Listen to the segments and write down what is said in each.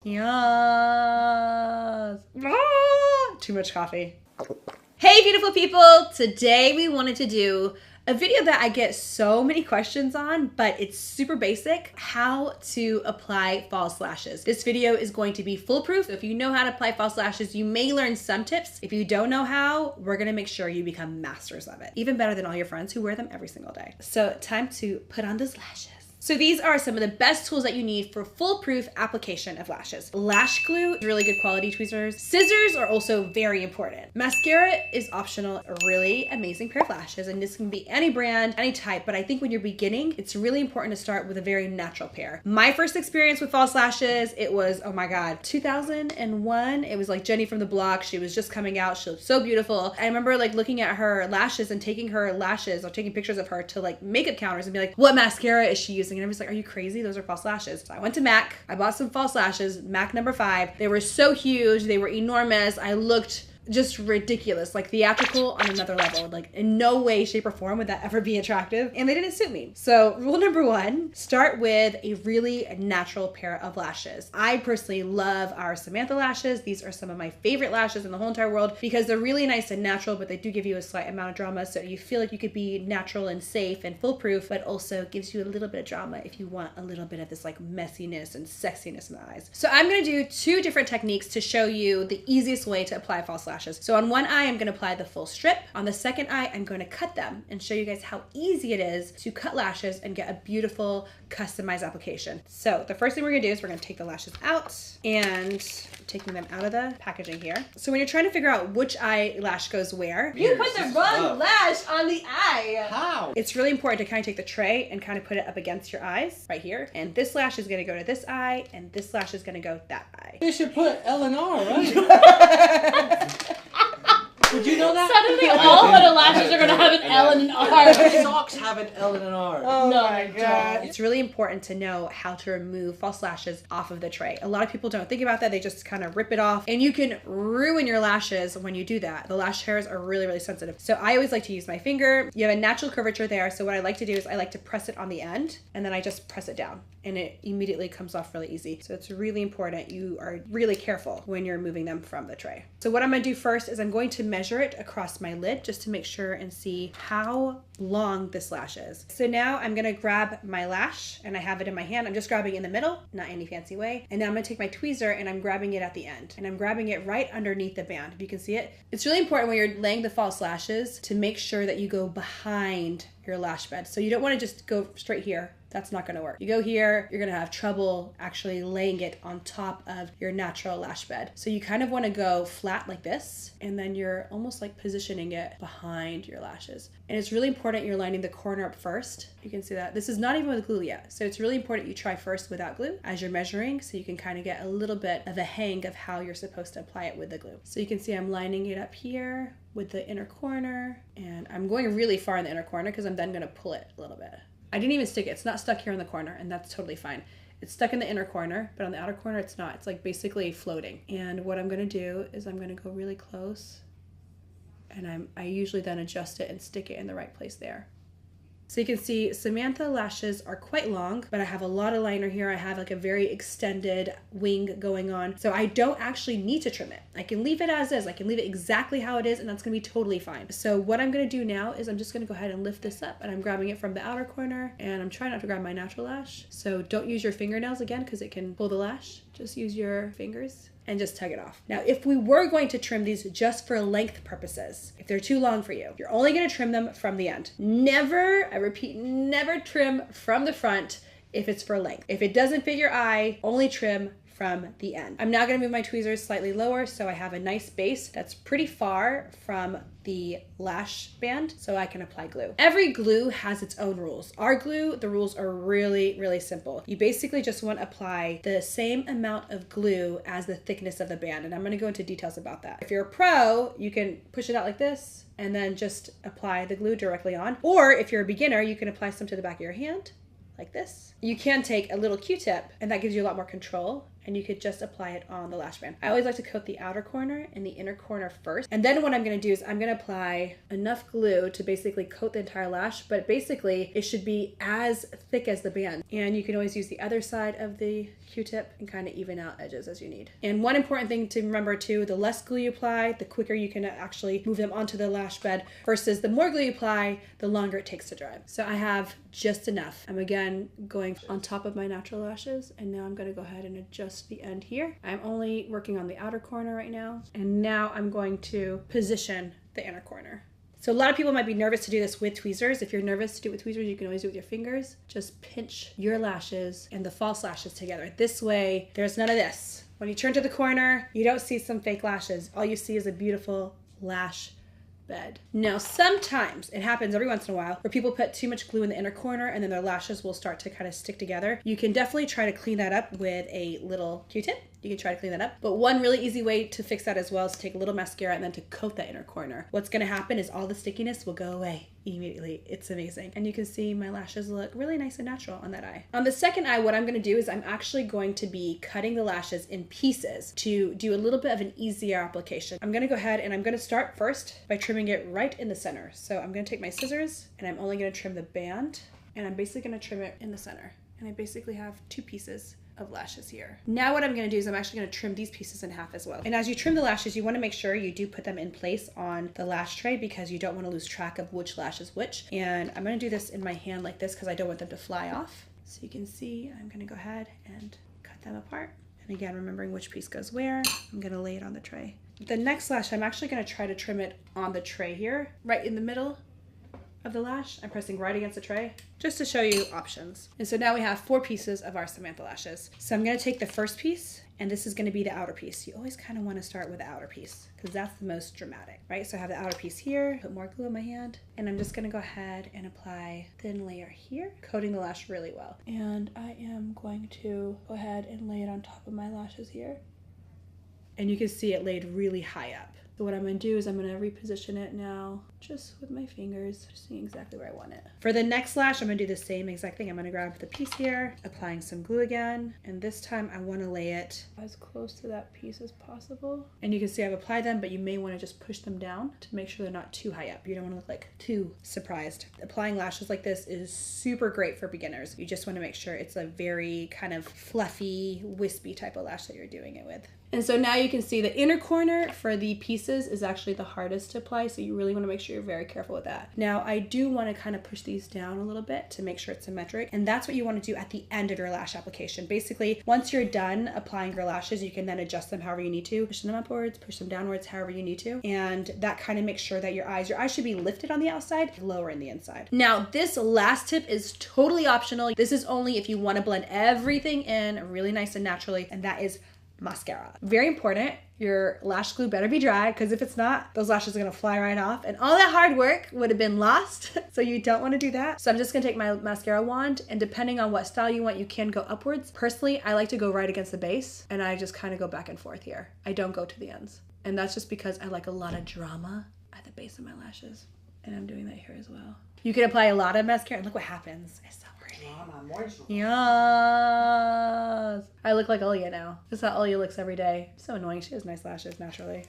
Yes. Ah, too much coffee. Hey, beautiful people. Today we wanted to do a video that I get so many questions on, but it's super basic, how to apply false lashes. This video is going to be foolproof. If you know how to apply false lashes, you may learn some tips. If you don't know how, we're gonna make sure you become masters of it. Even better than all your friends who wear them every single day. So time to put on those lashes. So these are some of the best tools that you need for foolproof application of lashes. Lash glue, really good quality tweezers. Scissors are also very important. Mascara is optional, a really amazing pair of lashes, and this can be any brand, any type, but I think when you're beginning, it's really important to start with a very natural pair. My first experience with false lashes, it was, oh my God, 2001. It was like Jenny from the block. She was just coming out. She looked so beautiful. I remember like looking at her lashes and taking her lashes or taking pictures of her to like makeup counters and be like, what mascara is she using? And everybody's like, are you crazy? Those are false lashes. So I went to MAC. I bought some false lashes, MAC number 5. They were so huge. They were enormous. I looked just ridiculous, like theatrical on another level. Like in no way, shape, or form would that ever be attractive, and they didn't suit me. So rule number 1, start with a really natural pair of lashes. I personally love our Samantha lashes. These are some of my favorite lashes in the whole entire world because they're really nice and natural, but they do give you a slight amount of drama, so you feel like you could be natural and safe and foolproof, but also gives you a little bit of drama if you want a little bit of this like messiness and sexiness in the eyes. So I'm gonna do 2 different techniques to show you the easiest way to apply false lashes. So on one eye, I'm gonna apply the full strip. On the second eye, I'm gonna cut them and show you guys how easy it is to cut lashes and get a beautiful customized application. So the first thing we're gonna do is we're gonna take the lashes out and taking them out of the packaging here. So when you're trying to figure out which eyelash goes where, you put the wrong lash on the eye. How? It's really important to kind of take the tray and kind of put it up against your eyes right here. And this lash is gonna go to this eye and this lash is gonna go that eye. You should put L and R, right? Would you know that? Suddenly all photo lashes are going to have an L and an R. Socks have an L and an R. Oh no, my God. It's really important to know how to remove false lashes off of the tray. A lot of people don't think about that. They just kind of rip it off, and you can ruin your lashes when you do that. The lash hairs are really, really sensitive. So I always like to use my finger. You have a natural curvature there. So what I like to do is I like to press it on the end, and then I just press it down, and it immediately comes off really easy. So it's really important you are really careful when you're removing them from the tray. So what I'm gonna do first is I'm going to measure it across my lid just to make sure and see how long this lash is. So now I'm gonna grab my lash and I have it in my hand. I'm just grabbing in the middle, not any fancy way. And now I'm gonna take my tweezer and I'm grabbing it at the end. And I'm grabbing it right underneath the band. If you can see it. It's really important when you're laying the false lashes to make sure that you go behind your lash bed. So you don't wanna just go straight here. That's not gonna work. You go here, you're gonna have trouble actually laying it on top of your natural lash bed. So you kind of wanna go flat like this, and then you're almost like positioning it behind your lashes. And it's really important you're lining the corner up first. You can see that. This is not even with glue yet. So it's really important you try first without glue as you're measuring, so you can kind of get a little bit of a hang of how you're supposed to apply it with the glue. So you can see I'm lining it up here with the inner corner, and I'm going really far in the inner corner because I'm then gonna pull it a little bit. I didn't even stick it. It's not stuck here in the corner, and that's totally fine. It's stuck in the inner corner, but on the outer corner, it's not. It's like basically floating. And what I'm gonna do is I'm gonna go really close, and I usually then adjust it and stick it in the right place there. So you can see Samantha lashes are quite long, but I have a lot of liner here. I have like a very extended wing going on. So I don't actually need to trim it. I can leave it as is. I can leave it exactly how it is, and that's gonna be totally fine. So what I'm gonna do now is I'm just gonna go ahead and lift this up, and I'm grabbing it from the outer corner, and I'm trying not to grab my natural lash. So don't use your fingernails again because it can pull the lash. Just use your fingers and just tug it off. Now, if we were going to trim these just for length purposes, if they're too long for you, you're only gonna trim them from the end. Never, I repeat, never trim from the front if it's for length. If it doesn't fit your eye, only trim from the end. I'm now gonna move my tweezers slightly lower so I have a nice base that's pretty far from the lash band so I can apply glue. Every glue has its own rules. Our glue, the rules are really, really simple. You basically just want to apply the same amount of glue as the thickness of the band, and I'm gonna go into details about that. If you're a pro, you can push it out like this and then just apply the glue directly on. Or if you're a beginner, you can apply some to the back of your hand like this. You can take a little Q-tip, and that gives you a lot more control, and you could just apply it on the lash band. I always like to coat the outer corner and the inner corner first. And then what I'm gonna do is I'm gonna apply enough glue to basically coat the entire lash, but basically it should be as thick as the band. And you can always use the other side of the Q-tip and kind of even out edges as you need. And one important thing to remember too, the less glue you apply, the quicker you can actually move them onto the lash bed, versus the more glue you apply, the longer it takes to dry. So I have just enough. I'm again going on top of my natural lashes, and now I'm gonna go ahead and adjust the end here. I'm only working on the outer corner right now, and now I'm going to position the inner corner. So a lot of people might be nervous to do this with tweezers. If you're nervous to do it with tweezers, you can always do it with your fingers. Just pinch your lashes and the false lashes together. This way, there's none of this. When you turn to the corner, you don't see some fake lashes. All you see is a beautiful lash bed. Now, sometimes it happens every once in a while where people put too much glue in the inner corner and then their lashes will start to kind of stick together. You can definitely try to clean that up with a little Q-tip. You can try to clean that up. But one really easy way to fix that as well is to take a little mascara and then to coat that inner corner. What's gonna happen is all the stickiness will go away immediately. It's amazing. And you can see my lashes look really nice and natural on that eye. On the second eye, what I'm gonna do is I'm actually going to be cutting the lashes in pieces to do a little bit of an easier application. I'm gonna go ahead and I'm gonna start first by trimming it right in the center. So I'm gonna take my scissors and I'm only gonna trim the band, and I'm basically gonna trim it in the center. And I basically have 2 pieces of lashes here. Now what I'm going to do is I'm actually going to trim these pieces in half as well. And as you trim the lashes, you want to make sure you do put them in place on the lash tray because you don't want to lose track of which lash is which. And I'm going to do this in my hand like this because I don't want them to fly off. So you can see I'm going to go ahead and cut them apart. And again, remembering which piece goes where, I'm going to lay it on the tray. The next lash, I'm actually going to try to trim it on the tray here, right in the middle of the lash. I'm pressing right against the tray just to show you options. And so now we have 4 pieces of our Samantha lashes. So I'm gonna take the first piece, and this is gonna be the outer piece. You always kind of want to start with the outer piece because that's the most dramatic, right? So I have the outer piece here, put more glue in my hand, and I'm just gonna go ahead and apply a thin layer here, coating the lash really well. And I am going to go ahead and lay it on top of my lashes here. And you can see it laid really high up. So what I'm going to do is I'm going to reposition it now just with my fingers, just seeing exactly where I want it. For the next lash, I'm going to do the same exact thing. I'm going to grab the piece here, applying some glue again, and this time I want to lay it as close to that piece as possible. And you can see I've applied them, but you may want to just push them down to make sure they're not too high up. You don't want to look like too surprised. Applying lashes like this is super great for beginners. You just want to make sure it's a very kind of fluffy, wispy type of lash that you're doing it with. And so now you can see the inner corner for the pieces is actually the hardest to apply, so you really want to make sure you're very careful with that. Now I do want to kind of push these down a little bit to make sure it's symmetric, and that's what you want to do at the end of your lash application. Basically, once you're done applying your lashes, you can then adjust them however you need to. Push them upwards, push them downwards, however you need to, and that kind of makes sure that your eyes should be lifted on the outside, lower in the inside. Now this last tip is totally optional. This is only if you want to blend everything in really nice and naturally, and that is mascara. Very important. Your lash glue better be dry, because if it's not, those lashes are gonna fly right off and all that hard work would have been lost. So you don't want to do that. So I'm just gonna take my mascara wand, and depending on what style you want, you can go upwards. Personally, I like to go right against the base, and I just kind of go back and forth here. I don't go to the ends. And that's just because I like a lot of drama at the base of my lashes. And I'm doing that here as well. You can apply a lot of mascara and look what happens. It's so pretty. Yes. I look like Olya now. This is how Olya looks every day. So annoying. She has nice lashes naturally.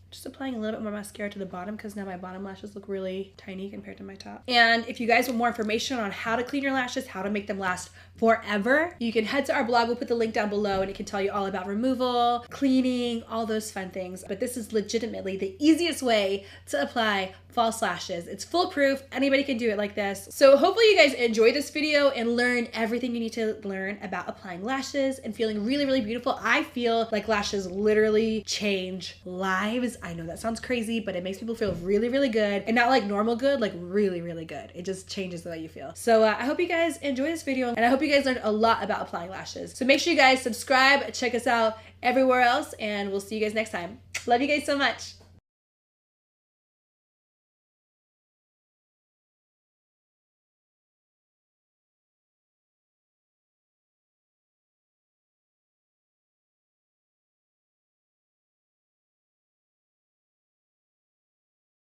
Just applying a little bit more mascara to the bottom because now my bottom lashes look really tiny compared to my top. And if you guys want more information on how to clean your lashes, how to make them last forever, you can head to our blog. We'll put the link down below, and it can tell you all about removal, cleaning, all those fun things. But this is legitimately the easiest way to apply false lashes. It's foolproof. Anybody can do it like this. So hopefully you guys enjoy this video and learn everything you need to learn about applying lashes and feeling really, really beautiful. I feel like lashes literally change lives. I know that sounds crazy, but it makes people feel really, really good, and not like normal good, like really, really good. It just changes the way you feel. So I hope you guys enjoy this video, and I hope you guys learned a lot about applying lashes. So make sure you guys subscribe, check us out everywhere else, and we'll see you guys next time. Love you guys so much.